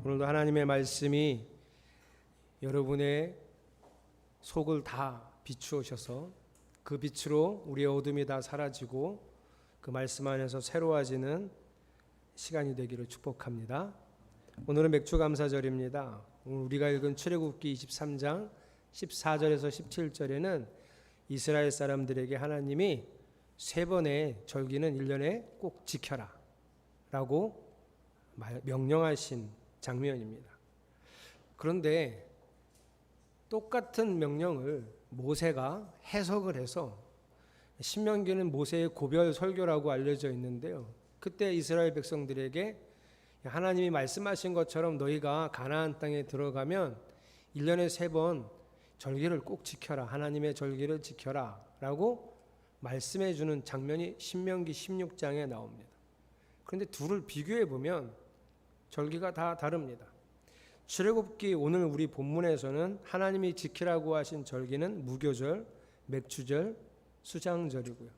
오늘도 하나님의 말씀이 여러분의 속을 다 비추어셔서 그 빛으로 우리의 어둠이 다 사라지고 그 말씀 안에서 새로워지는 시간이 되기를 축복합니다. 오늘은 맥주감사절입니다. 오늘 우리가 읽은 출애굽기 23장 14절에서 17절에는 이스라엘 사람들에게 하나님이 3번의 절기는 1년에 꼭 지켜라 라고 명령하신 장면입니다. 그런데 똑같은 명령을 모세가 해석을 해서 신명기는 모세의 고별 설교라고 알려져 있는데요. 그때 이스라엘 백성들에게 하나님이 말씀하신 것처럼 너희가 가나안 땅에 들어가면 1년에 3번 절기를 꼭 지켜라. 하나님의 절기를 지켜라 라고 말씀해 주는 장면이 신명기 16장에 나옵니다. 그런데 둘을 비교해 보면 절기가 다 다릅니다. 출애굽기 오늘 우리 본문에서는 하나님이 지키라고 하신 절기는 무교절, 맥주절, 수장절이고요.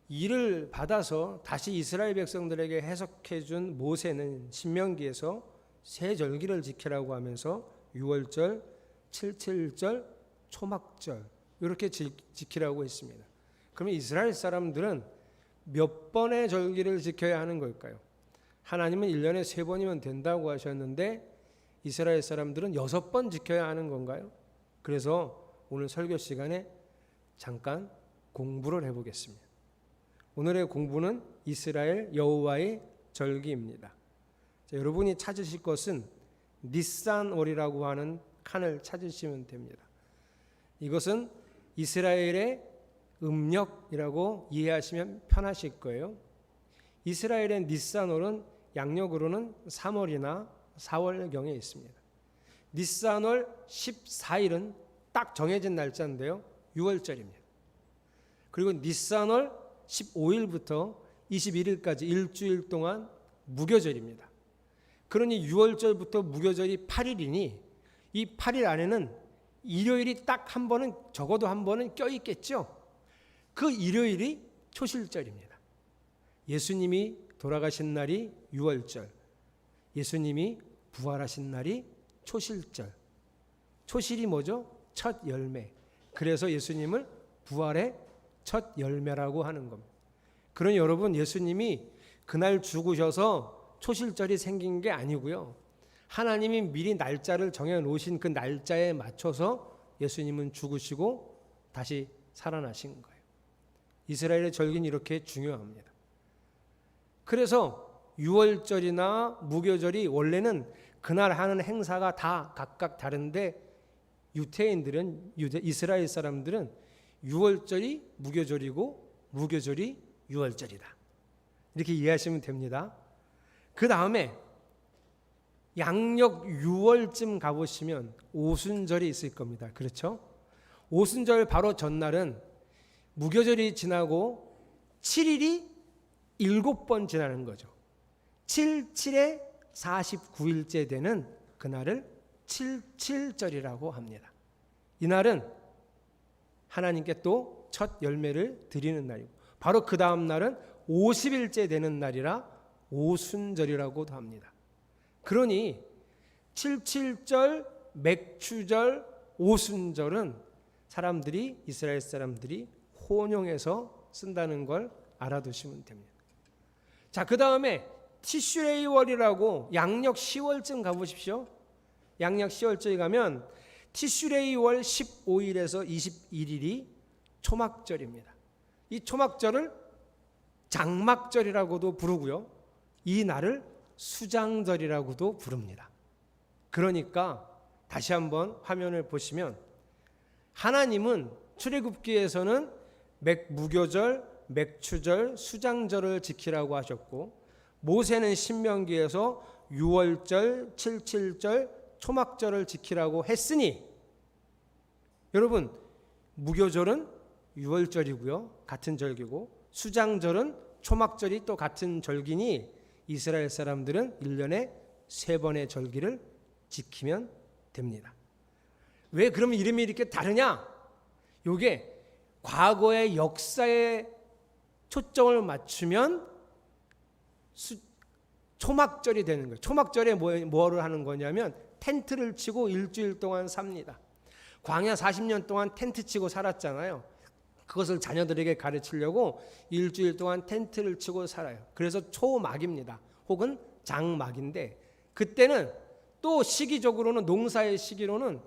이를 받아서 다시 이스라엘 백성들에게 해석해 준 모세는 신명기에서 세 절기를 지키라고 하면서 6월절, 7.7절, 초막절 이렇게 지키라고 했습니다. 그러면 이스라엘 사람들은 몇 번의 절기를 지켜야 하는 걸까요? 하나님은 1년에 3번이면 된다고 하셨는데 이스라엘 사람들은 6번 지켜야 하는 건가요? 그래서 오늘 설교 시간에 잠깐 공부를 해보겠습니다. 오늘의 공부는 이스라엘 여호와의 절기입니다. 자, 여러분이 찾으실 것은 니산월이라고 하는 칸을 찾으시면 됩니다. 이것은 이스라엘의 음력이라고 이해하시면 편하실 거예요. 이스라엘의 니산월은 양력으로는 3월이나 4월경에 있습니다. 니산월 14일은 딱 정해진 날짜인데요. 6월절입니다. 그리고 니산월 15일부터 21일까지 일주일 동안 무교절입니다. 그러니 6월절부터 무교절이 8일이니 이 8일 안에는 일요일이 딱 한 번은 적어도 한 번은 껴있겠죠. 그 일요일이 초실절입니다. 예수님이 돌아가신 날이 6월절, 예수님이 부활하신 날이 초실절. 초실이 뭐죠? 첫 열매. 그래서 예수님을 부활의 첫 열매라고 하는 겁니다. 그러니 여러분, 예수님이 그날 죽으셔서 초실절이 생긴 게 아니고요. 하나님이 미리 날짜를 정해놓으신 그 날짜에 맞춰서 예수님은 죽으시고 다시 살아나신 거예요. 이스라엘의 절기는 이렇게 중요합니다. 그래서 6월절이나 무교절이 원래는 그날 하는 행사가 다 각각 다른데 유대인들은 이스라엘 사람들은 6월절이 무교절이고 무교절이 6월절이다. 이렇게 이해하시면 됩니다. 그 다음에 양력 6월쯤 가보시면 오순절이 있을 겁니다. 그렇죠? 오순절 바로 전날은 무교절이 지나고 7일이 7번 지나는 거죠. 7에 49일째 되는 그날을 7.7절이라고 합니다. 이날은 하나님께 또 첫 열매를 드리는 날이고 바로 그 다음 날은 50일째 되는 날이라 오순절이라고도 합니다. 그러니 7.7절, 맥주절, 오순절은 이스라엘 사람들이 혼용해서 쓴다는 걸 알아두시면 됩니다. 자, 그 다음에 티슈레이월이라고 양력 10월쯤 가보십시오. 양력 10월쯤에 가면 티슈레이월 15일에서 21일이 초막절입니다. 이 초막절을 장막절이라고도 부르고요. 이 날을 수장절이라고도 부릅니다. 그러니까 다시 한번 화면을 보시면 하나님은 출애굽기에서는 무교절, 맥추절, 수장절을 지키라고 하셨고 모세는 신명기에서 6월절, 7.7절, 초막절을 지키라고 했으니 여러분 무교절은 6월절이고요. 같은 절기고 수장절은 초막절이 또 같은 절기니 이스라엘 사람들은 1년에 3번의 절기를 지키면 됩니다. 왜 그러면 이름이 이렇게 다르냐? 이게 과거의 역사에 초점을 맞추면 초막절이 되는 거예요. 초막절에 뭐를 하는 거냐면 텐트를 치고 일주일 동안 삽니다. 광야 40년 동안 텐트 치고 살았잖아요. 그것을 자녀들에게 가르치려고 일주일 동안 텐트를 치고 살아요. 그래서 초막입니다. 혹은 장막인데, 그때는 또 시기적으로는, 농사의 시기로는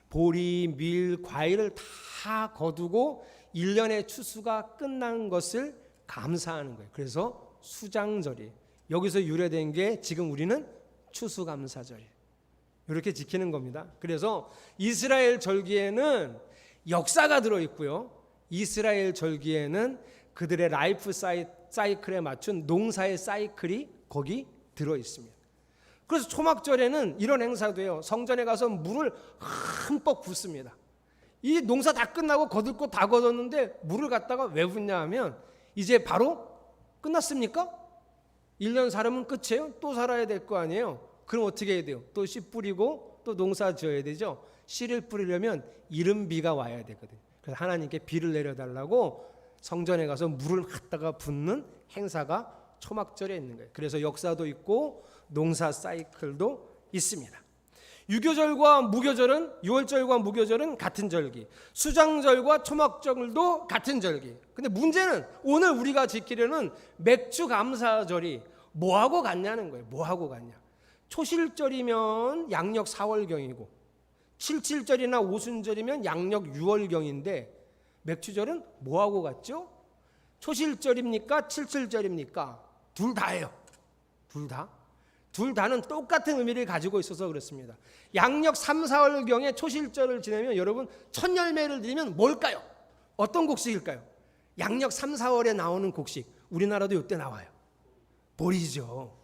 보리, 밀, 과일을 다 거두고 1년의 추수가 끝난 것을 감사하는 거예요. 그래서 수장절이 여기서 유래된 게 지금 우리는 추수감사절이에요. 이렇게 지키는 겁니다. 그래서 이스라엘 절기에는 역사가 들어있고요, 이스라엘 절기에는 그들의 라이프 사이클에 맞춘 농사의 사이클이 거기 들어있습니다. 그래서 초막절에는 이런 행사도 해요. 성전에 가서 물을 흠뻑 붓습니다. 이 농사 다 끝나고 거둘 거 다 거뒀는데 물을 갖다가 왜 붓냐 하면, 이제 바로 끝났습니까? 1년 살으면 끝이에요? 또 살아야 될 거 아니에요? 그럼 어떻게 해야 돼요? 또 씨 뿌리고 또 농사 지어야 되죠. 씨를 뿌리려면 이른비가 와야 되거든요. 그래서 하나님께 비를 내려달라고 성전에 가서 물을 갖다가 붓는 행사가 초막절에 있는 거예요. 그래서 역사도 있고 농사 사이클도 있습니다. 유교절과 무교절은, 유월절과 무교절은 같은 절기, 수장절과 초막절도 같은 절기. 근데 문제는 오늘 우리가 지키려는 맥주감사절이 뭐하고 같냐는 거예요. 뭐하고 같냐? 초실절이면 양력 4월경이고 77절이나 오순절이면 양력 6월경인데 맥주절은 뭐하고 같죠? 초실절입니까? 77절입니까? 둘 다예요. 둘 다는 똑같은 의미를 가지고 있어서 그렇습니다. 양력 3, 4월경에 초실절을 지내면 여러분 첫 열매를 드리면 뭘까요? 어떤 곡식일까요? 양력 3, 4월에 나오는 곡식, 우리나라도 이때 나와요. 보리죠.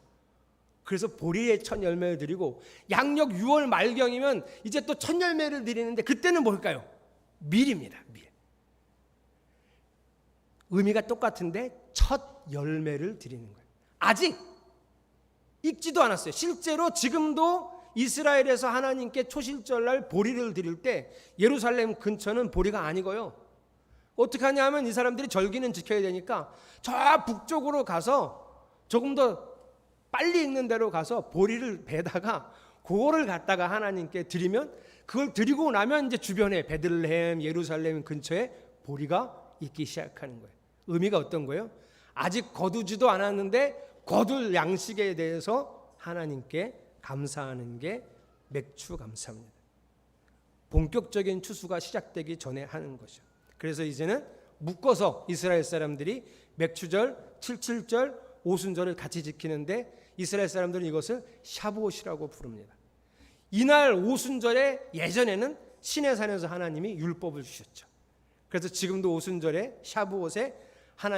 그래서 보리의 첫 열매를 드리고, 양력 6월 말경이면 이제 또 첫 열매를 드리는데 그때는 뭘까요? 밀입니다. 밀. 의미가 똑같은데 첫 열매를 드리는 거예요. 아직 익지도 않았어요. 실제로 지금도 이스라엘에서 하나님께 초실절날 보리를 드릴 때 예루살렘 근처는 보리가 아니고요. 어떻게 하냐면 이 사람들이 절기는 지켜야 되니까 저 북쪽으로 가서, 조금 더 빨리 익는 데로 가서 보리를 베다가 그거를 갖다가 하나님께 드리면, 그걸 드리고 나면 이제 주변에 베들레헴, 예루살렘 근처에 보리가 익기 시작하는 거예요. 의미가 어떤 거예요? 아직 거두지도 않았는데 거둘 양식에 대해서 하나님께 감사하는 게 맥추감사입니다. 본격적인 추수가 시작되기 전에 하는 거죠. 그래서 이제는 묶어서 이스라엘 사람들이 맥추절, 77절, 오순절을 같이 지키는데 이스라엘 사람들은 이것을 샤부옷이라고 부릅니다. 이날 오순절에 예전에는 시내산에서 하나님이 율법을 주셨죠. 그래서 지금도 오순절에, 샤부옷에,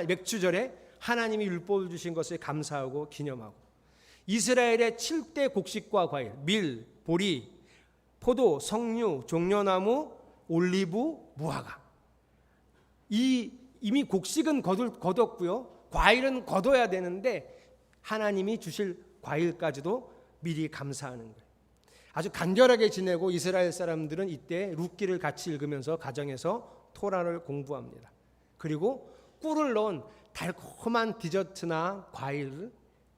맥추절에 하나님이 율법을 주신 것을 감사하고 기념하고, 이스라엘의 7대 곡식과 과일, 밀, 보리, 포도, 석류, 종려나무, 올리브, 무화과, 이미 곡식은 거뒀고요, 과일은 거둬야 되는데 하나님이 주실 과일까지도 미리 감사하는 거예요. 아주 간결하게 지내고 이스라엘 사람들은 이때 룻기를 같이 읽으면서 가정에서 토라를 공부합니다. 그리고 꿀을 넣은 달콤한 디저트나 과일,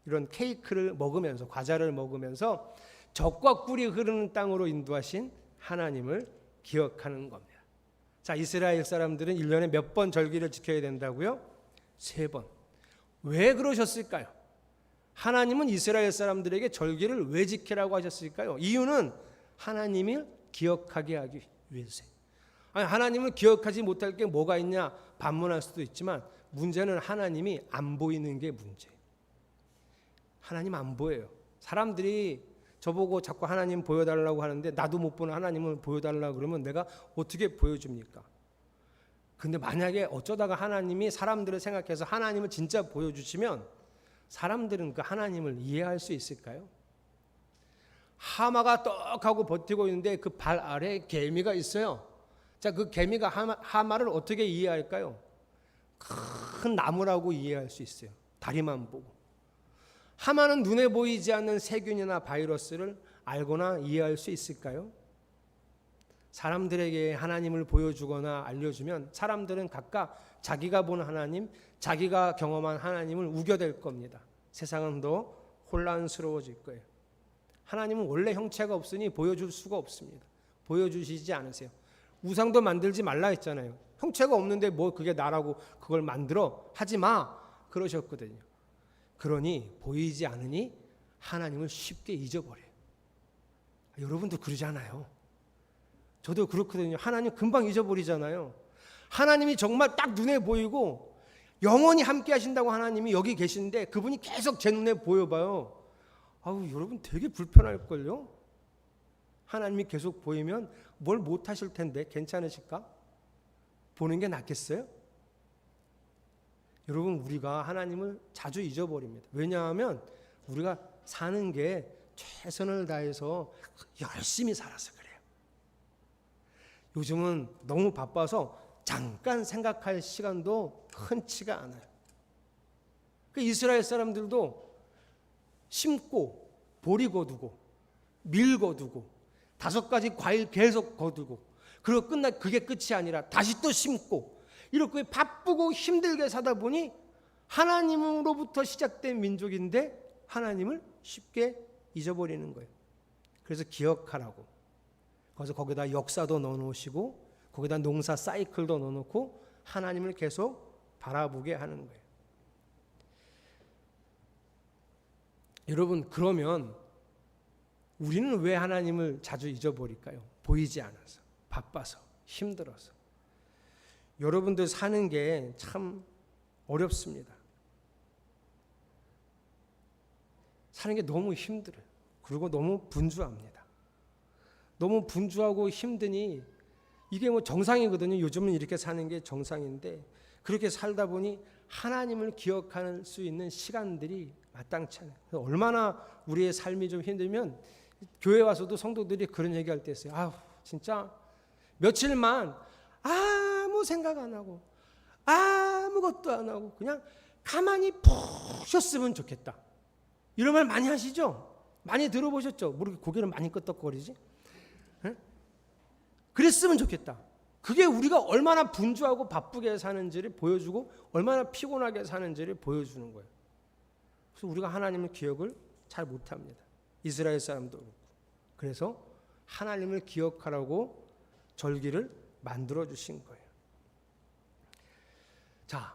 이런 케이크를 먹으면서, 과자를 먹으면서 젖과 꿀이 흐르는 땅으로 인도하신 하나님을 기억하는 겁니다. 자, 이스라엘 사람들은 1년에 몇 번 절기를 지켜야 된다고요? 3번. 왜 그러셨을까요? 하나님은 이스라엘 사람들에게 절기를 왜 지키라고 하셨을까요? 이유는 하나님을 기억하게 하기 위해서예요. 아니, 하나님을 기억하지 못할 게 뭐가 있냐 반문할 수도 있지만, 문제는 하나님이 안 보이는 게 문제예요. 하나님 안 보여요. 사람들이 저보고 자꾸 하나님 보여달라고 하는데 나도 못 보는 하나님을 보여달라고 그러면 내가 어떻게 보여줍니까? 근데 만약에 어쩌다가 하나님이 사람들을 생각해서 하나님을 진짜 보여주시면 사람들은 그 하나님을 이해할 수 있을까요? 하마가 떡하고 버티고 있는데 그 발 아래에 개미가 있어요. 자, 그 개미가 하마를 어떻게 이해할까요? 큰 나무라고 이해할 수 있어요. 다리만 보고. 하마는 눈에 보이지 않는 세균이나 바이러스를 알거나 이해할 수 있을까요? 사람들에게 하나님을 보여주거나 알려주면 사람들은 각각 자기가 본 하나님, 자기가 경험한 하나님을 우겨댈 겁니다. 세상은 더 혼란스러워질 거예요. 하나님은 원래 형체가 없으니 보여줄 수가 없습니다. 보여주시지 않으세요. 우상도 만들지 말라 했잖아요. 형체가 없는데 뭐 그게 나라고 그걸 만들어 하지 마 그러셨거든요. 그러니 보이지 않으니 하나님을 쉽게 잊어버려요. 여러분도 그러잖아요. 저도 그렇거든요. 하나님 금방 잊어버리잖아요. 하나님이 정말 딱 눈에 보이고 영원히 함께 하신다고 하나님이 여기 계신데 그분이 계속 제 눈에 보여봐요. 아우, 여러분 되게 불편할걸요? 하나님이 계속 보이면 뭘 못하실 텐데 괜찮으실까? 보는 게 낫겠어요? 여러분, 우리가 하나님을 자주 잊어버립니다. 왜냐하면 우리가 사는 게 최선을 다해서 열심히 살아서 그래요. 요즘은 너무 바빠서 잠깐 생각할 시간도 흔치가 않아요. 그 이스라엘 사람들도 심고 보리 거두고 밀 거두고 5가지 과일 계속 거두고 그리고 그게 끝이 아니라 다시 또 심고 이렇게 바쁘고 힘들게 사다 보니 하나님으로부터 시작된 민족인데 하나님을 쉽게 잊어버리는 거예요. 그래서 기억하라고. 그래서 거기다 역사도 넣어놓으시고 거기다 농사 사이클도 넣어놓고 하나님을 계속 바라보게 하는 거예요. 여러분, 그러면 우리는 왜 하나님을 자주 잊어버릴까요? 보이지 않아서, 바빠서, 힘들어서. 여러분들 사는 게 참 어렵습니다. 사는 게 너무 힘들어요. 그리고 너무 분주합니다. 너무 분주하고 힘드니 이게 뭐 정상이거든요. 요즘은 이렇게 사는 게 정상인데 그렇게 살다 보니 하나님을 기억할 수 있는 시간들이 마땅치 않아요. 얼마나 우리의 삶이 좀 힘들면 교회 와서도 성도들이 그런 얘기할 때 있어요. 아, 진짜 며칠만 아무 생각 안 하고 아무것도 안 하고 그냥 가만히 푹 쉬었으면 좋겠다. 이런 말 많이 하시죠? 많이 들어보셨죠? 모르게 고개를 많이 끄덕거리지? 네? 그랬으면 좋겠다. 그게 우리가 얼마나 분주하고 바쁘게 사는지를 보여주고 얼마나 피곤하게 사는지를 보여주는 거예요. 그래서 우리가 하나님의 기억을 잘 못합니다. 이스라엘 사람도 그렇고. 그래서 하나님을 기억하라고 절기를 만들어 주신 거예요. 자,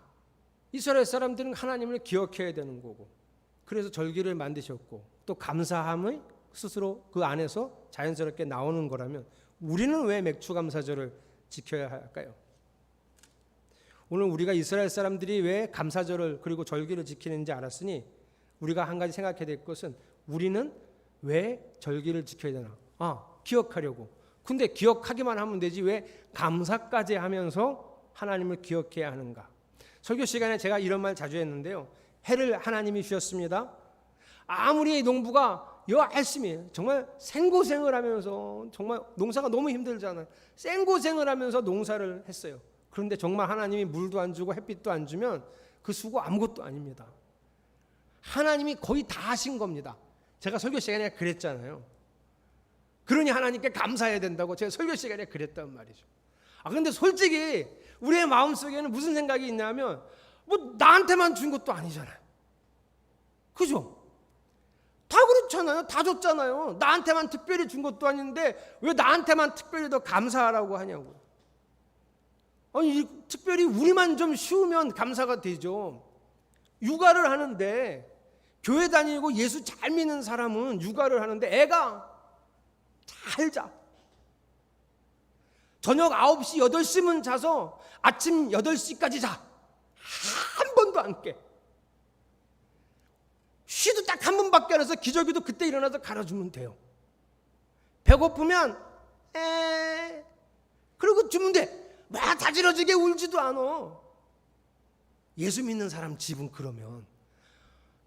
이스라엘 사람들은 하나님을 기억해야 되는 거고 그래서 절기를 만드셨고 또 감사함을 스스로 그 안에서 자연스럽게 나오는 거라면 우리는 왜 맥추감사절을 지켜야 할까요? 오늘 우리가 이스라엘 사람들이 왜 감사절을 그리고 절기를 지키는지 알았으니 우리가 한 가지 생각해야 될 것은 우리는 왜 절기를 지켜야 되나? 기억하려고. 근데 기억하기만 하면 되지 왜 감사까지 하면서 하나님을 기억해야 하는가? 설교 시간에 제가 이런 말 자주 했는데요. 해를 하나님이 주셨습니다. 아무리 농부가 열심히 정말 생고생을 하면서 정말 농사가 너무 힘들잖아요. 생고생을 하면서 농사를 했어요. 그런데 정말 하나님이 물도 안 주고 햇빛도 안 주면 그 수고 아무것도 아닙니다. 하나님이 거의 다 하신 겁니다. 제가 설교 시간에 그랬잖아요. 그러니 하나님께 감사해야 된다고 제가 설교 시간에 그랬단 말이죠. 그런데 솔직히 우리의 마음속에는 무슨 생각이 있냐면 뭐 나한테만 준 것도 아니잖아요. 그죠? 다 그렇잖아요. 다 줬잖아요. 나한테만 특별히 준 것도 아닌데 왜 나한테만 특별히 더 감사하라고 하냐고. 아니, 특별히 우리만 좀 쉬우면 감사가 되죠. 육아를 하는데 교회 다니고 예수 잘 믿는 사람은 육아를 하는데 애가 잘 자. 저녁 9시, 8시면 자서 아침 8시까지 자. 한 번도 안 깨. 쉬도 딱 한 번밖에 안 해서 기저귀도 그때 일어나서 갈아주면 돼요. 배고프면 그리고 주면 돼. 막 다지러지게 울지도 않아. 예수 믿는 사람 집은 그러면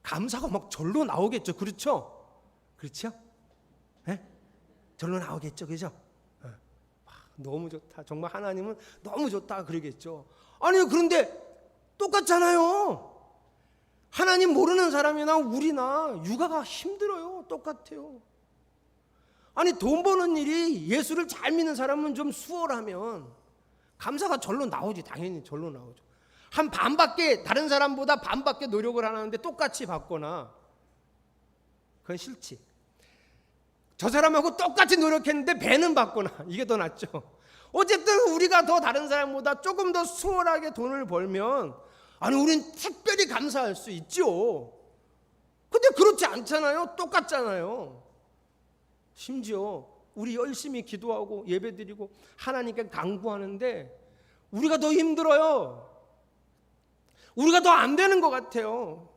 감사가 막 절로 나오겠죠. 그렇죠? 그렇죠? 네? 절로 나오겠죠. 그죠? 너무 좋다. 정말 하나님은 너무 좋다. 그러겠죠. 아니 그런데 똑같잖아요. 하나님 모르는 사람이나 우리나 육아가 힘들어요. 똑같아요. 아니 돈 버는 일이 예수를 잘 믿는 사람은 좀 수월하면 감사가 절로 나오지. 당연히 절로 나오죠. 한 반밖에 다른 사람보다 반밖에 노력을 안 하는데 똑같이 받거나 그건 싫지. 저 사람하고 똑같이 노력했는데 배는 받거나 이게 더 낫죠. 어쨌든 우리가 더 다른 사람보다 조금 더 수월하게 돈을 벌면 아니 우린 특별히 감사할 수 있죠. 근데 그렇지 않잖아요. 똑같잖아요. 심지어 우리 열심히 기도하고 예배드리고 하나님께 간구하는데 우리가 더 힘들어요. 우리가 더 안 되는 것 같아요.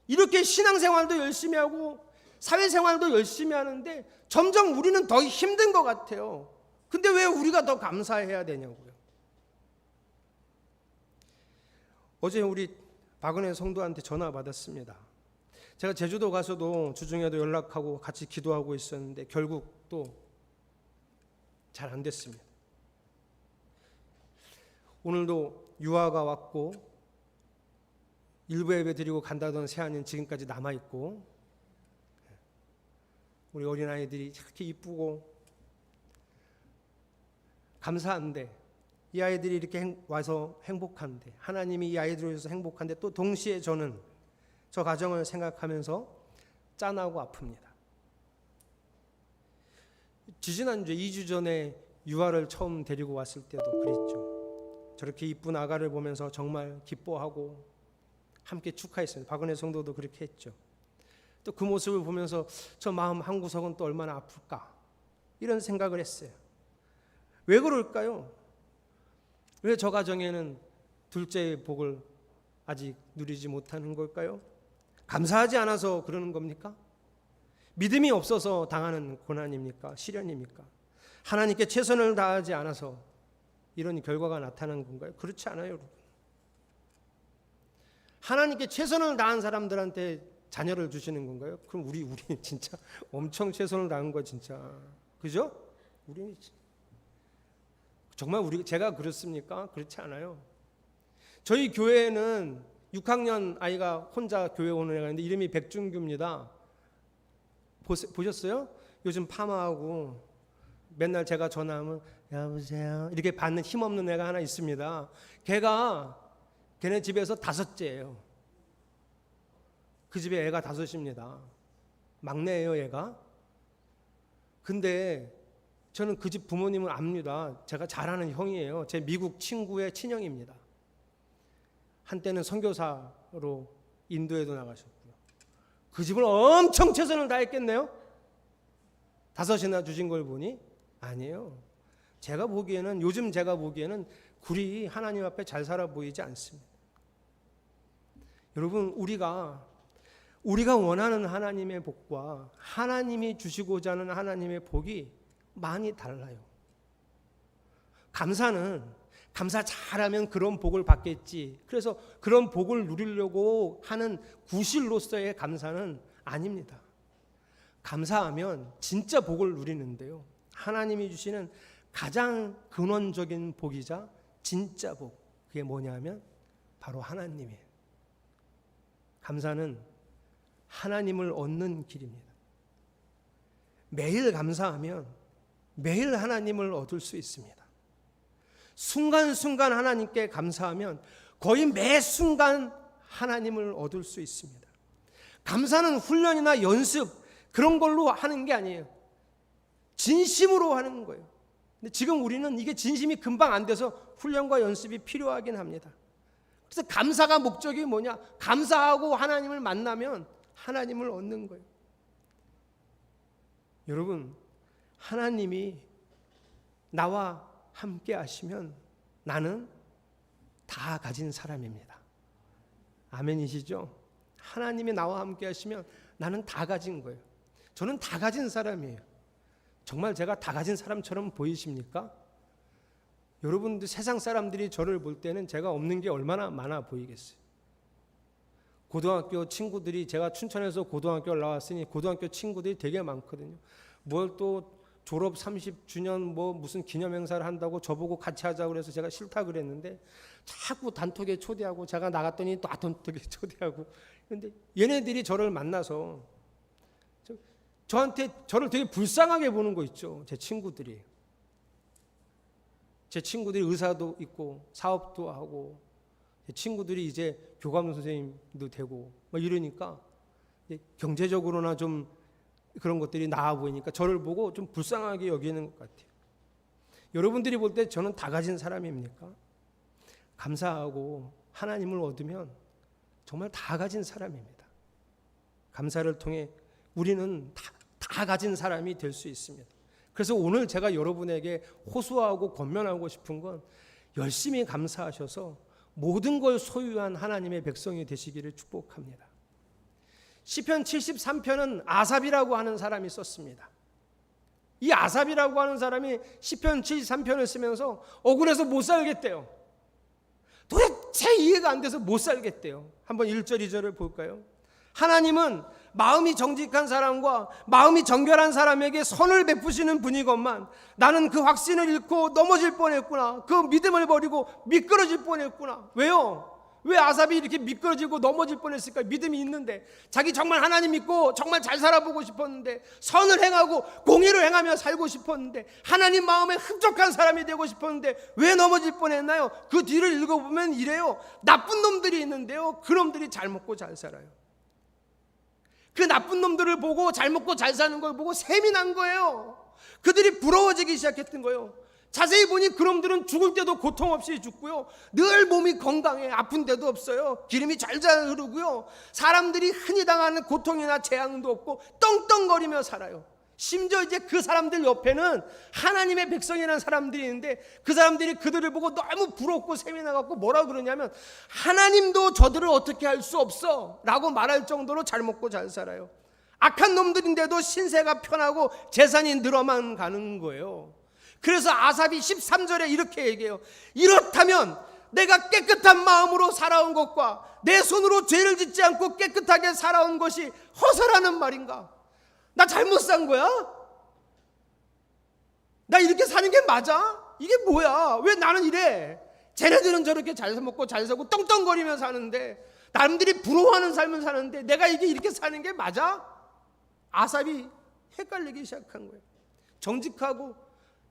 이렇게 신앙생활도 열심히 하고 사회생활도 열심히 하는데 점점 우리는 더 힘든 것 같아요. 근데 왜 우리가 더 감사해야 되냐고요. 어제 우리 박은혜 성도한테 전화 받았습니다. 제가 제주도 가서도 주중에도 연락하고 같이 기도하고 있었는데 결국 또 잘 안 됐습니다. 오늘도 유아가 왔고 일부 예배 드리고 간다던 새아이는 지금까지 남아있고 우리 어린아이들이 이렇게 이쁘고 감사한데 이 아이들이 이렇게 와서 행복한데 하나님이 이 아이들을 위해서 행복한데 또 동시에 저는 저 가정을 생각하면서 짠하고 아픕니다. 지지난주에 2주 전에 유아를 처음 데리고 왔을 때도 그랬죠. 저렇게 이쁜 아가를 보면서 정말 기뻐하고 함께 축하했습니다. 박은혜 성도도 그렇게 했죠. 또 그 모습을 보면서 저 마음 한구석은 또 얼마나 아플까 이런 생각을 했어요. 왜 그럴까요? 왜 저 가정에는 둘째의 복을 아직 누리지 못하는 걸까요? 감사하지 않아서 그러는 겁니까? 믿음이 없어서 당하는 고난입니까? 시련입니까? 하나님께 최선을 다하지 않아서 이런 결과가 나타난 건가요? 그렇지 않아요, 여러분. 하나님께 최선을 다한 사람들한테 자녀를 주시는 건가요? 그럼 우리 진짜 엄청 최선을 다한 거 진짜. 그죠? 우리 정말 제가 그렇습니까? 그렇지 않아요. 저희 교회에는 6학년 아이가 혼자 교회 오는 애가 있는데 이름이 백준규입니다. 보셨어요? 요즘 파마하고 맨날 제가 전화하면 여보세요 이렇게 받는 힘없는 애가 하나 있습니다. 걔네 집에서 5째예요. 그 집에 애가 5입니다. 막내예요 얘가. 근데 저는 그 집 부모님을 압니다. 제가 잘 아는 형이에요. 제 미국 친구의 친형입니다. 한때는 선교사로 인도에도 나가셨고요. 그 집을 엄청 최선을 다했겠네요. 5이나 주신 걸 보니 아니에요. 요즘 제가 보기에는 굴이 하나님 앞에 잘 살아 보이지 않습니다. 여러분 우리가 원하는 하나님의 복과 하나님이 주시고자 하는 하나님의 복이 많이 달라요. 감사 잘하면 그런 복을 받겠지. 그래서 그런 복을 누리려고 하는 구실로서의 감사는 아닙니다. 감사하면 진짜 복을 누리는데요. 하나님이 주시는 가장 근원적인 복이자 진짜 복. 그게 뭐냐면 바로 하나님이에요. 감사는 하나님을 얻는 길입니다. 매일 감사하면 매일 하나님을 얻을 수 있습니다. 순간순간 하나님께 감사하면 거의 매 순간 하나님을 얻을 수 있습니다. 감사는 훈련이나 연습 그런 걸로 하는 게 아니에요. 진심으로 하는 거예요. 근데 지금 우리는 이게 진심이 금방 안 돼서 훈련과 연습이 필요하긴 합니다. 그래서 감사가 목적이 뭐냐? 감사하고 하나님을 만나면 하나님을 얻는 거예요. 여러분, 하나님이 나와 함께 하시면 나는 다 가진 사람입니다. 아멘이시죠? 하나님이 나와 함께 하시면 나는 다 가진 거예요. 저는 다 가진 사람이에요. 정말 제가 다 가진 사람처럼 보이십니까? 여러분들 세상 사람들이 저를 볼 때는 제가 없는 게 얼마나 많아 보이겠어요. 고등학교 친구들이 제가 춘천에서 고등학교를 나왔으니 고등학교 친구들이 되게 많거든요. 뭘 또 졸업 30주년 뭐 무슨 기념행사를 한다고 저보고 같이 하자고 그래서 제가 싫다 그랬는데 자꾸 단톡에 초대하고 제가 나갔더니 또 단톡에 초대하고 그런데 얘네들이 저를 만나서 저한테 저를 되게 불쌍하게 보는 거 있죠. 제 친구들이 의사도 있고 사업도 하고 제 친구들이 이제 교감 선생님도 되고 막 이러니까 경제적으로나 좀 그런 것들이 나아 보이니까 저를 보고 좀 불쌍하게 여기는 것 같아요. 여러분들이 볼 때 저는 다 가진 사람입니까? 감사하고 하나님을 얻으면 정말 다 가진 사람입니다. 감사를 통해 우리는 다 가진 사람이 될 수 있습니다. 그래서 오늘 제가 여러분에게 호소하고 권면하고 싶은 건 열심히 감사하셔서 모든 걸 소유한 하나님의 백성이 되시기를 축복합니다. 시편 73편은 아삽이라고 하는 사람이 썼습니다. 이 아삽이라고 하는 사람이 시편 73편을 쓰면서 억울해서 못 살겠대요. 도대체 이해가 안 돼서 못 살겠대요. 한번 1절 2절을 볼까요? 하나님은 마음이 정직한 사람과 마음이 정결한 사람에게 선을 베푸시는 분이건만 나는 그 확신을 잃고 넘어질 뻔했구나. 그 믿음을 버리고 미끄러질 뻔했구나. 왜요? 왜 아삽이 이렇게 미끄러지고 넘어질 뻔했을까? 믿음이 있는데, 자기 정말 하나님 믿고 정말 잘 살아보고 싶었는데, 선을 행하고 공의를 행하며 살고 싶었는데, 하나님 마음에 흡족한 사람이 되고 싶었는데 왜 넘어질 뻔했나요? 그 뒤를 읽어보면 이래요. 나쁜 놈들이 있는데요, 그 놈들이 잘 먹고 잘 살아요. 그 나쁜 놈들을 보고 잘 먹고 잘 사는 걸 보고 셈이 난 거예요. 그들이 부러워지기 시작했던 거예요. 자세히 보니 그놈들은 죽을 때도 고통 없이 죽고요, 늘 몸이 건강해, 아픈 데도 없어요. 기름이 잘잘 흐르고요, 사람들이 흔히 당하는 고통이나 재앙도 없고 떵떵거리며 살아요. 심지어 이제 그 사람들 옆에는 하나님의 백성이라는 사람들이 있는데, 그 사람들이 그들을 보고 너무 부럽고 셈이 나갖고 뭐라 그러냐면, 하나님도 저들을 어떻게 할 수 없어 라고 말할 정도로 잘 먹고 잘 살아요. 악한 놈들인데도 신세가 편하고 재산이 늘어만 가는 거예요. 그래서 아삽이 13절에 이렇게 얘기해요. 이렇다면 내가 깨끗한 마음으로 살아온 것과 내 손으로 죄를 짓지 않고 깨끗하게 살아온 것이 허사라는 말인가? 나 잘못 산 거야? 나 이렇게 사는 게 맞아? 이게 뭐야? 왜 나는 이래? 쟤네들은 저렇게 잘 먹고 잘 살고 떵떵거리며 사는데, 남들이 부러워하는 삶을 사는데 내가 이게 이렇게 사는 게 맞아? 아삽이 헷갈리기 시작한 거예요. 정직하고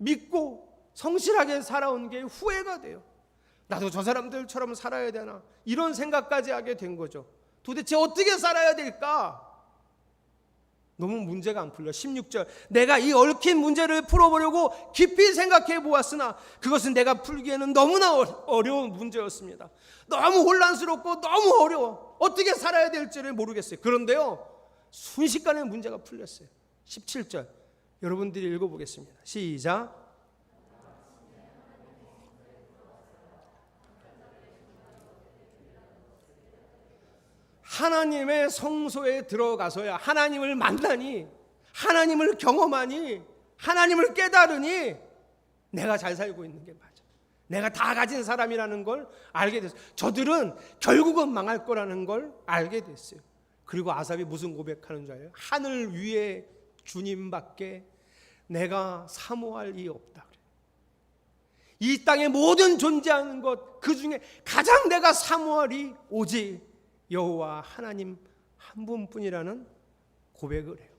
믿고 성실하게 살아온 게 후회가 돼요. 나도 저 사람들처럼 살아야 되나, 이런 생각까지 하게 된 거죠. 도대체 어떻게 살아야 될까? 너무 문제가 안 풀려. 16절, 내가 이 얽힌 문제를 풀어보려고 깊이 생각해 보았으나 그것은 내가 풀기에는 너무나 어려운 문제였습니다. 너무 혼란스럽고 너무 어려워. 어떻게 살아야 될지를 모르겠어요. 그런데요, 순식간에 문제가 풀렸어요. 17절 여러분들이 읽어보겠습니다. 시작. 하나님의 성소에 들어가서야 하나님을 만나니, 하나님을 경험하니, 하나님을 깨달으니 내가 잘 살고 있는 게 맞아. 내가 다 가진 사람이라는 걸 알게 됐어요. 저들은 결국은 망할 거라는 걸 알게 됐어요. 그리고 아삽이 무슨 고백하는 줄 알아요? 하늘 위에 주님밖에 내가 사모할 이 없다. 이 땅에 모든 존재하는 것, 그 중에 가장 내가 사모할이 오직 여호와 하나님 한 분뿐이라는 고백을 해요.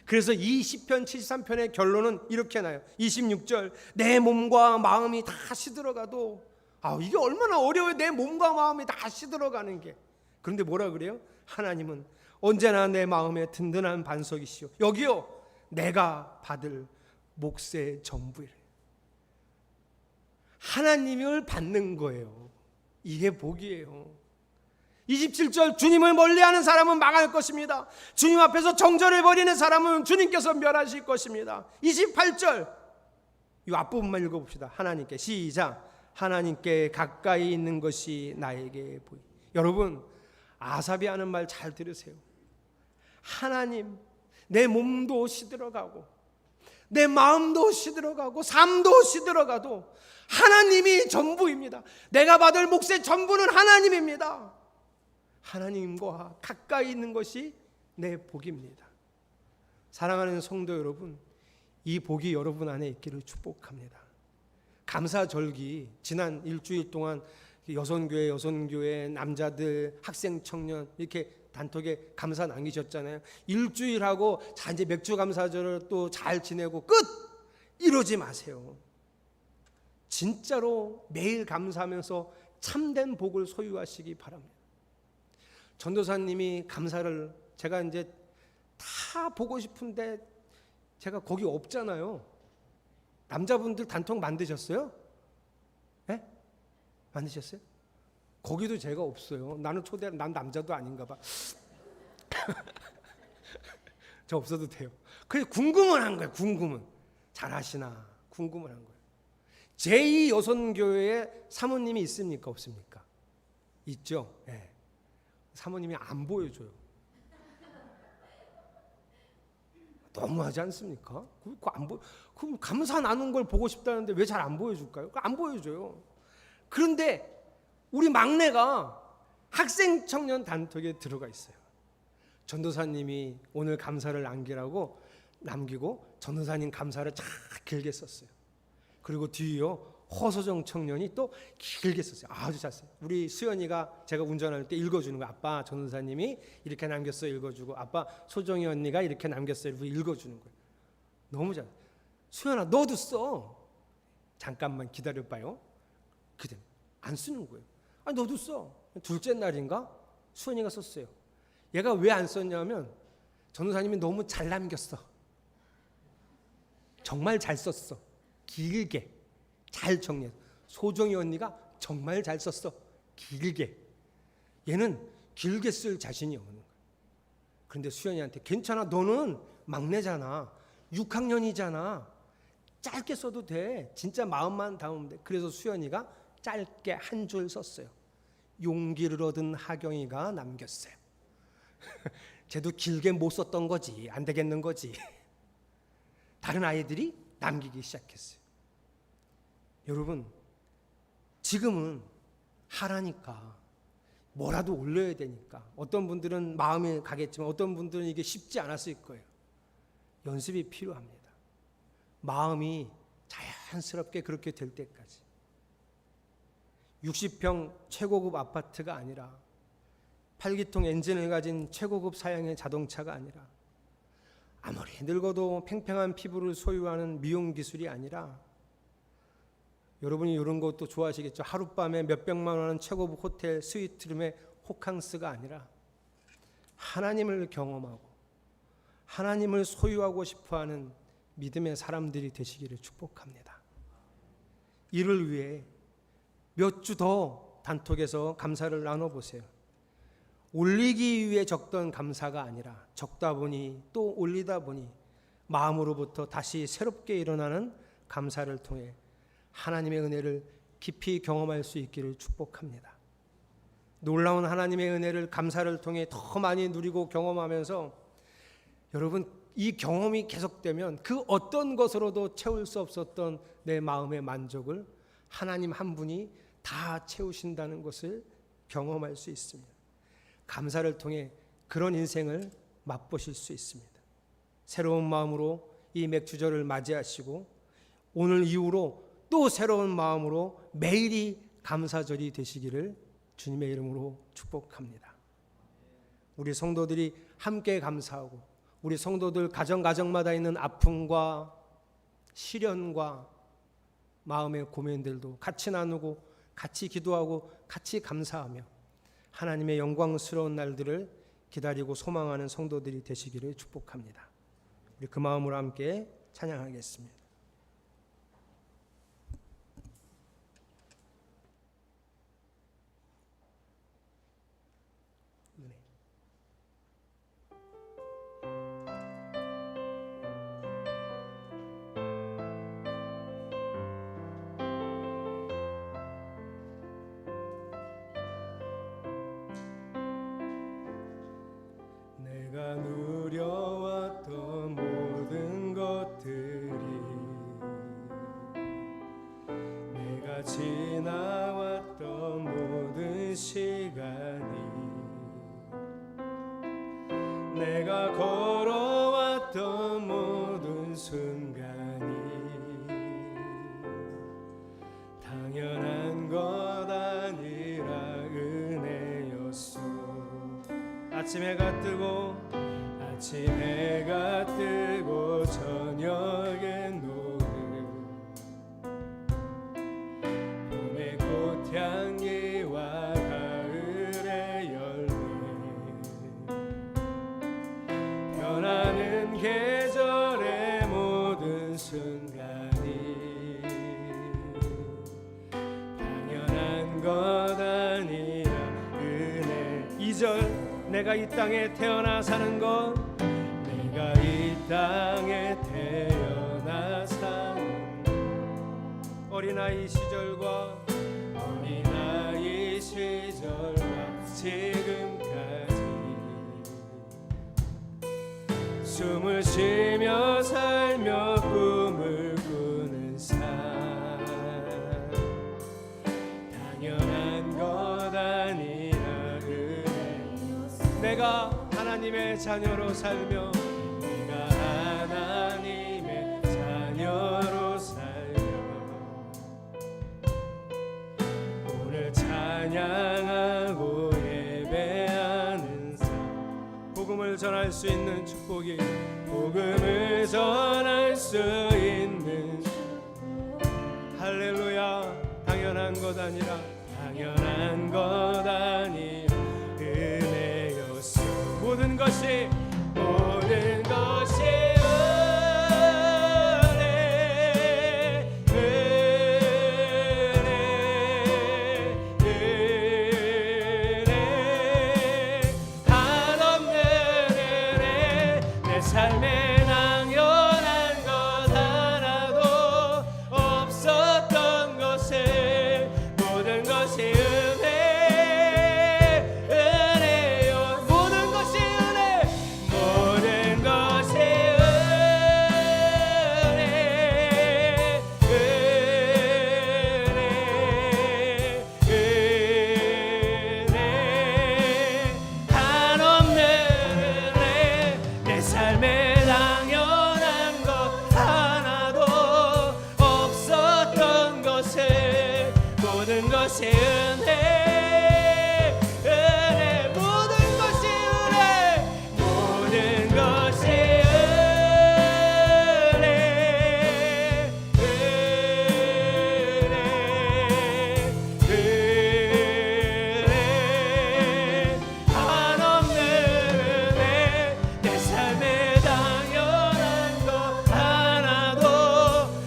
그래서 이 시편 73편의 결론은 이렇게 나요. 26절, 내 몸과 마음이 다 시들어가도, 이게 얼마나 어려워요. 내 몸과 마음이 다 시들어가는 게. 그런데 뭐라 그래요? 하나님은 언제나 내 마음에 든든한 반석이시오. 여기요, 내가 받을 몫의 전부이래. 하나님을 받는 거예요. 이게 복이에요. 27절, 주님을 멀리하는 사람은 망할 것입니다. 주님 앞에서 정절을 벌이는 사람은 주님께서 멸하실 것입니다. 28절, 이 앞부분만 읽어봅시다. 하나님께, 시작. 하나님께 가까이 있는 것이 나에게 보이. 여러분, 아삽이 하는 말 잘 들으세요. 하나님, 내 몸도 시들어가고 내 마음도 시들어가고 삶도 시들어가도 하나님이 전부입니다. 내가 받을 몫의 전부는 하나님입니다. 하나님과 가까이 있는 것이 내 복입니다. 사랑하는 성도 여러분, 이 복이 여러분 안에 있기를 축복합니다. 감사절기 지난 일주일 동안 여선교회 남자들, 학생, 청년 이렇게 단톡에 감사 남기셨잖아요. 일주일하고 자 이제 맥주 감사절을 또 잘 지내고 끝! 이러지 마세요. 진짜로 매일 감사하면서 참된 복을 소유하시기 바랍니다. 전도사님이 감사를 제가 이제 다 보고 싶은데 제가 거기 없잖아요. 남자분들 단통 만드셨어요? 네? 만드셨어요? 거기도 제가 없어요. 난 남자도 아닌가 봐. 저 없어도 돼요. 그래 궁금은 한 거예요. 궁금은. 잘하시나 궁금을 한 거예요. 제2여선교회에 사모님이 있습니까? 없습니까? 있죠. 네. 사모님이 안 보여줘요. 너무하지 않습니까? 그 감사 나눈 걸 보고 싶다는데 왜 잘 안 보여줄까요? 안 보여줘요. 그런데 우리 막내가 학생 청년 단톡에 들어가 있어요. 전도사님이 오늘 감사를 남기고 전도사님 감사를 쫙 길게 썼어요. 그리고 뒤에요 허소정 청년이 또 길게 썼어요. 아주 잘 썼어요. 우리 수연이가 제가 운전할 때 읽어주는 거예요. 아빠 전도사님이 이렇게 남겼어요. 읽어주고 아빠 소정이 언니가 이렇게 남겼어요. 읽어주는 거예요. 너무 잘. 수연아 너도 써. 잠깐만 기다려봐요. 그때 안 쓰는 거예요. 아니 너도 써. 둘째 날인가 수연이가 썼어요. 얘가 왜 안 썼냐면 전도사님이 너무 잘 남겼어. 정말 잘 썼어. 길게 잘 정리해서. 소정이 언니가 정말 잘 썼어. 길게. 얘는 길게 쓸 자신이 없는 거야. 그런데 수연이한테 괜찮아. 너는 막내잖아. 6학년이잖아. 짧게 써도 돼. 진짜 마음만 담으면 돼. 그래서 수연이가 짧게 한 줄 썼어요. 용기를 얻은 하경이가 남겼어요. 쟤도 길게 못 썼던 거지. 안 되겠는 거지. 다른 아이들이 남기기 시작했어요. 여러분 지금은 하라니까 뭐라도 올려야 되니까 어떤 분들은 마음이 가겠지만 어떤 분들은 이게 쉽지 않았을 거예요. 연습이 필요합니다. 마음이 자연스럽게 그렇게 될 때까지. 60평 최고급 아파트가 아니라 8기통 엔진을 가진 최고급 사양의 자동차가 아니라 아무리 늙어도 팽팽한 피부를 소유하는 미용 기술이 아니라 여러분이 이런 것도 좋아하시겠죠. 하룻밤에 몇백만 원은 최고급 호텔 스위트룸의 호캉스가 아니라 하나님을 경험하고 하나님을 소유하고 싶어하는 믿음의 사람들이 되시기를 축복합니다. 이를 위해 몇 주 더 단톡에서 감사를 나눠보세요. 올리기 위해 적던 감사가 아니라 적다 보니 또 올리다 보니 마음으로부터 다시 새롭게 일어나는 감사를 통해 하나님의 은혜를 깊이 경험할 수 있기를 축복합니다. 놀라운 하나님의 은혜를 감사를 통해 더 많이 누리고 경험하면서 여러분 이 경험이 계속되면 그 어떤 것으로도 채울 수 없었던 내 마음의 만족을 하나님 한 분이 다 채우신다는 것을 경험할 수 있습니다. 감사를 통해 그런 인생을 맛보실 수 있습니다. 새로운 마음으로 이 맥주절을 맞이하시고 오늘 이후로 또 새로운 마음으로 매일이 감사절이 되시기를 주님의 이름으로 축복합니다. 우리 성도들이 함께 감사하고 우리 성도들 가정마다 있는 아픔과 시련과 마음의 고민들도 같이 나누고 같이 기도하고 같이 감사하며 하나님의 영광스러운 날들을 기다리고 소망하는 성도들이 되시기를 축복합니다. 우리 그 마음으로 함께 찬양하겠습니다. 내가 누려왔던 모든 것들이 내가 지나왔던 모든 시간이 내가 걸어왔던 모든 순간이 당연한 것 아니라 은혜였소. 아침 해가 뜨고 저녁에 노을 봄의 꽃향기와 가을의 열매 내가 이 땅에 태어나 사는 것, 내가 이 땅에 태어나 사는 어린아이 시절과 어린아이 시절과 지금까지 숨을 쉬며 살며 꿈을 꾸는 삶, 당연한 것 아니라 내가 하나님의 자녀로 살며, 내가 하나님의 자녀로 살며 오늘 찬양하고 예배하는 삶, 복음을 전할 수 있는 축복이, 복음을 전할 수 있는, 할렐루야. 당연한 것 아니라, 당연한 것 아니라 은혜였어. 모든 것이 은혜, 한없는 은혜, 내 삶에 당연한 것 하나도 없었던 것을, 모든 것이 모든 것이 은혜, 은혜, 모든 것이 은혜, 모든 것이 은혜, 은혜, 은혜, 한없는 은혜, 내 삶에 당연한 것 하나도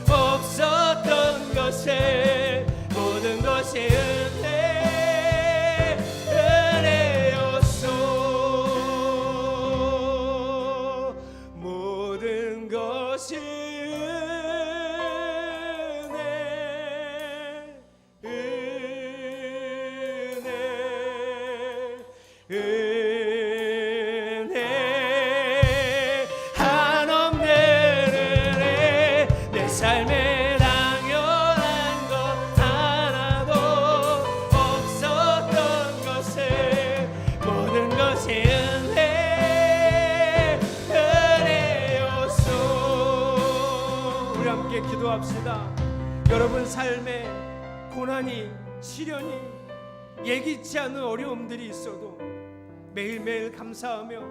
없었던 것을, 모든 것이 은혜, 은혜였소. 모든 것이 은혜, 은혜, 은혜, 한없는 은혜, 내 삶에 기도합시다. 여러분 삶에 고난이, 시련이, 예기치 않은 어려움들이 있어도 매일매일 감사하며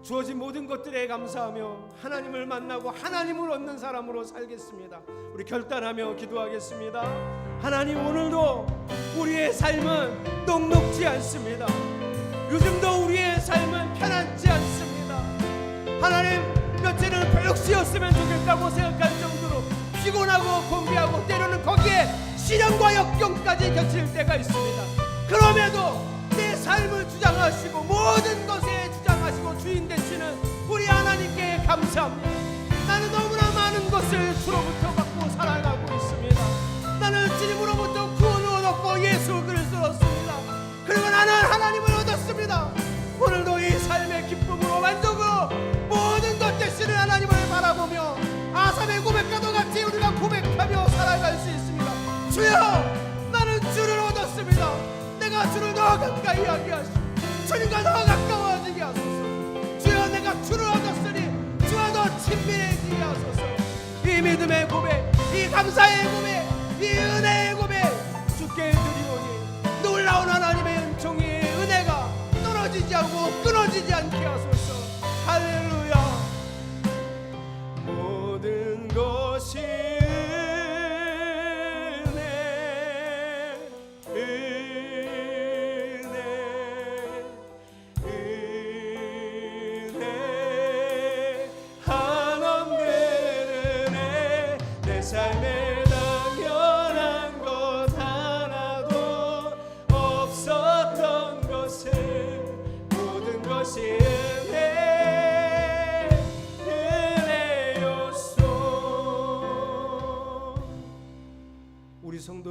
주어진 모든 것들에 감사하며 하나님을 만나고 하나님을 얻는 사람으로 살겠습니다. 우리 결단하며 기도하겠습니다. 하나님, 오늘도 우리의 삶은 녹록지 않습니다. 요즘도 우리의 삶은 편안치 않습니다. 하나님, 며칠은 별로 쉬었으면 좋겠다고 생각할 정도로 피곤하고 공비하고 때로는 거기에 시련과 역경까지 겹칠 때가 있습니다. 그럼에도 내 삶을 주장하시고 모든 것에 주장하시고 주인 되시는 우리 하나님께 감사합니다. 나는 너무나 많은 것을 주로부터 받고 살아가고 있습니다. 나는 주님으로부터 구원을 얻었고 예수 그리스도를 얻었습니다. 그리고 나는 하나님을 얻었습니다. 오늘도 이 삶의 기쁨으로 만족으로 모든 것 되시는 하나님을 바라보며 아삽의 고백과도 같이 우리가 고백하며 살아갈 수 있습니다. 주여, 나는 주를 얻었습니다. 내가 주를 더 가까이 하게 하시고 주님과 더 가까워지게 하소서. 주여, 내가 주를 얻었으니 주와 더 친밀해지게 하소서. 이 믿음의 고백, 이 감사의 고백, 이 은혜의 고백 주께 드리오니 놀라운 하나님의 은총의 은혜가 떨어지지 않고 끊어지지 않게 하소서. 할렐루야. 모든 것이 삶에 당연한 것 하나도 없었던 것을, 모든 것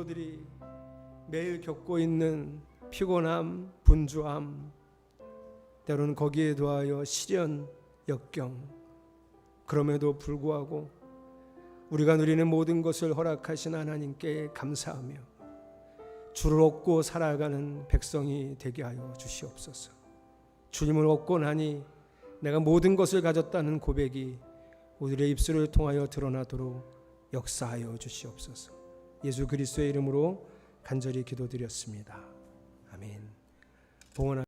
성도들이 매일 겪고 있는 피곤함, 분주함, 때로는 거기에 더하여 시련, 역경, 그럼에도 불구하고 우리가 누리는 모든 것을 허락하신 하나님께 감사하며 주를 얻고 살아가는 백성이 되게 하여 주시옵소서. 주님을 얻고 나니 내가 모든 것을 가졌다는 고백이 우리의 입술을 통하여 드러나도록 역사하여 주시옵소서. 예수 그리스도의 이름으로 간절히 기도드렸습니다. 아멘. 봉헌